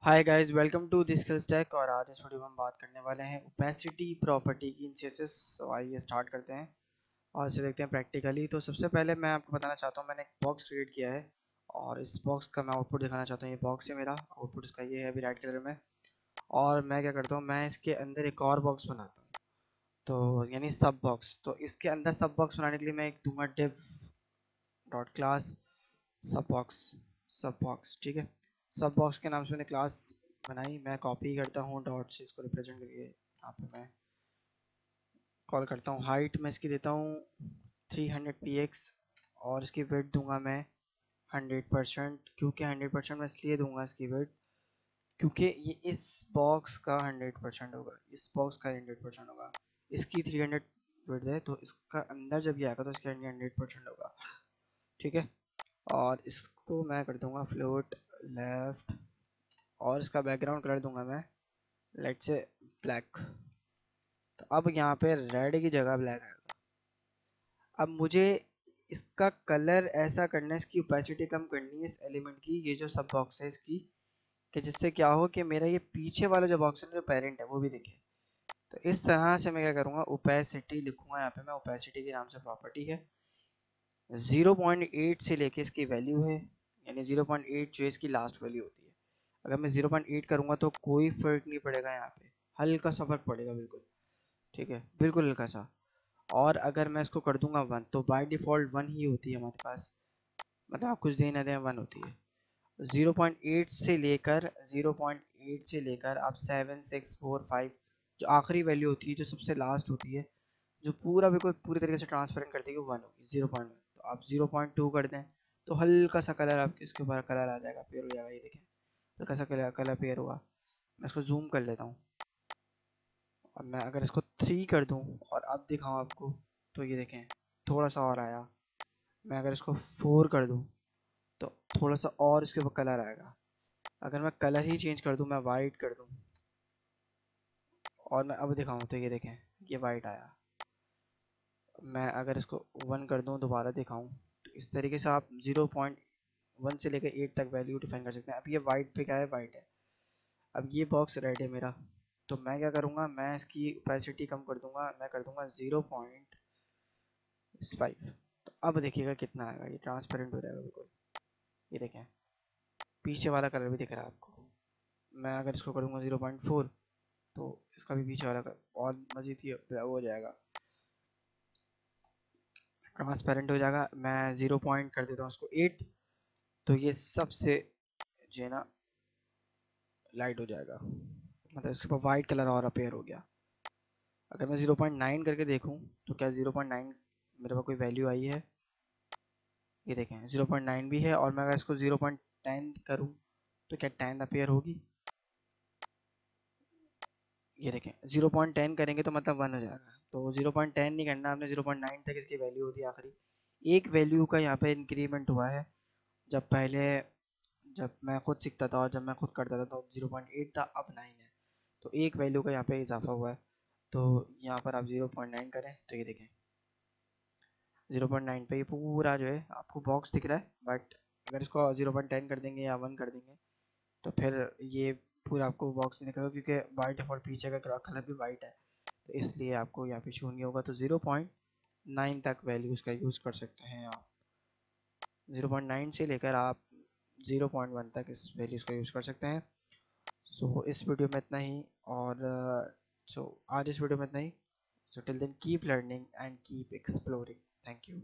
Hi guys, welcome to the Skill Stack. और आज इस वीडियो में हम बात करने वाले हैं ओपेसिटी प्रॉपर्टी की इन CSS। सो आइए स्टार्ट करते हैं और इसे देखते हैं प्रैक्टिकली। तो सबसे पहले मैं आपको बताना चाहता हूँ, मैंने एक बॉक्स क्रिएट किया है और इस बॉक्स का मैं आउटपुट दिखाना चाहता हूँ। ये बॉक्स है, मेरा आउटपुट इसका ये है अभी रेड कलर में। और मैं क्या करता हूँ, मैं इसके अंदर एक और बॉक्स बनाता हूँ, तो यानी सब बॉक्स। तो इसके अंदर सब बॉक्स बनाने के लिए मैं एक दूंगा div डॉट क्लास सब बॉक्स, ठीक है। सब बॉक्स के नाम से मैंने क्लास बनाई। मैं कॉपी करता हूँ डॉट से, इसको रिप्रेजेंट करके यहाँ पे मैं कॉल करता हूँ। हाइट मैं इसकी देता हूँ 300 px और इसकी विड्थ दूंगा मैं 100%। क्योंकि 100% मैं इसलिए दूंगा इसकी विड्थ क्योंकि ये इस बॉक्स का 100% होगा, इस बॉक्स का 100% होगा। इसकी 300 विड्थ है, तो इसका अंदर जब ये आएगा तो इसका 100% होगा, ठीक है। और इसको मैं कर दूंगा फ्लोट लेफ्ट और इसका बैकग्राउंड कलर दूंगा मैं लेट से ब्लैक। तो अब यहाँ पे रेड की जगह ब्लैक आएगा। अब मुझे इसका कलर ऐसा करना है, इसकी ओपेसिटी कम करनी है इस एलिमेंट की, ये जो सब बॉक्स है इसकी, कि जिससे क्या हो कि मेरा ये पीछे वाला जो बॉक्स है जो पेरेंट है वो भी दिखे। तो इस तरह से मैं क्या करूँगा, ओपेसिटी लिखूंगा यहाँ पे मैं। ओपेसिटी के नाम से प्रॉपर्टी है 0.8 से लेके इसकी वैल्यू है, यानी 0.8 जो इसकी लास्ट वैल्यू होती है। अगर मैं 0.8 करूँगा तो कोई फर्क नहीं पड़ेगा, यहाँ पे हल्का सा फर्क पड़ेगा बिल्कुल, ठीक है, बिल्कुल हल्का सा। और अगर मैं इसको कर दूंगा 1 तो बाय डिफ़ॉल्ट 1 ही होती है हमारे पास, मतलब आप कुछ देना दें 1 होती है। 0.8 से लेकर 0.8 से लेकर आप 7 6 4 5 जो आखिरी वैल्यू होती है, जो सबसे लास्ट होती है, जो पूरा बिल्कुल पूरी तरीके से ट्रांसपेरेंट करती है, वो 1 होगी 0.1। तो आप 0.2 कर दें तो हल्का सा कलर आपके इसके ऊपर कलर आ जाएगा, पेयर हो जाएगा। ये देखें हल्का सा कलर कलर पेयर हुआ। मैं इसको जूम कर लेता हूँ और मैं अगर इसको 3 कर दूँ और अब दिखाऊँ आपको, तो ये देखें थोड़ा सा और आया। मैं अगर इसको 4 कर दूँ तो थोड़ा सा और इसके ऊपर कलर आएगा। अगर मैं कलर ही चेंज कर दूँ, मैं वाइट कर दूँ और मैं अब दिखाऊँ, तो ये देखें ये वाइट आया। मैं अगर इसको 1 कर दूँ दोबारा दिखाऊँ, तो इस तरीके से आप 0.1 से लेकर 8 तक वैल्यू डिफाइन कर सकते हैं। अब ये वाइट पे क्या है, वाइट है। अब ये बॉक्स रेड है मेरा, तो मैं क्या करूँगा, मैं इसकी ओपेसिटी कम कर दूंगा, मैं कर दूंगा 0.5। तो अब देखिएगा कितना आएगा, ये ट्रांसपेरेंट हो जाएगा बिल्कुल। ये देखें पीछे वाला कलर भी दिख रहा है आपको। मैं अगर इसको करूँगा 0.4 तो इसका भी पीछे वाला और मजीद ही वो हो जाएगा, ट्रांसपेरेंट हो जाएगा। मैं 0 पॉइंट कर देता हूँ उसको 8, तो ये सबसे जो है ना लाइट हो जाएगा, मतलब इसके ऊपर वाइट कलर और अपेयर हो गया। अगर मैं 0.9 करके देखूँ तो क्या 0.9 मेरे पास कोई वैल्यू आई है, ये देखें 0.9 भी है। और मैं अगर इसको 0.10 करूँ तो क्या 10 अपेयर होगी, ये देखें 0.10 करेंगे तो मतलब 1 हो जाएगा। तो 0.10 नहीं करना आपने, 0.9 तक इसकी वैल्यू होती है आखिरी। एक वैल्यू का यहाँ पे इंक्रीमेंट हुआ है। जब पहले जब मैं खुद सीखता था और जब मैं खुद करता था तो 0.8 था, अब 9 है। तो एक वैल्यू का यहाँ पे इजाफा हुआ है। तो यहाँ पर आप 0.9 करें तो ये देखें 0.9 पे ये पूरा जो है आपको बॉक्स दिख रहा है। बट अगर इसको 0.10 कर देंगे या 1 कर देंगे तो फिर ये पूरा आपको बॉक्स नहीं दिखेगा, क्योंकि बाय डिफ़ॉल्ट पीछे का कलर भी वाइट है। तो इसलिए आपको यहाँ पे शून्य होगा। तो 0.9 तक वैल्यूज़ का यूज़ कर सकते हैं आप। 0.9 से लेकर आप 0.1 तक इस वैल्यूज़ का यूज़ कर सकते हैं। सो इस वीडियो में इतना ही। और आज इस वीडियो में इतना ही। So till then keep learning and keep exploring. Thank you.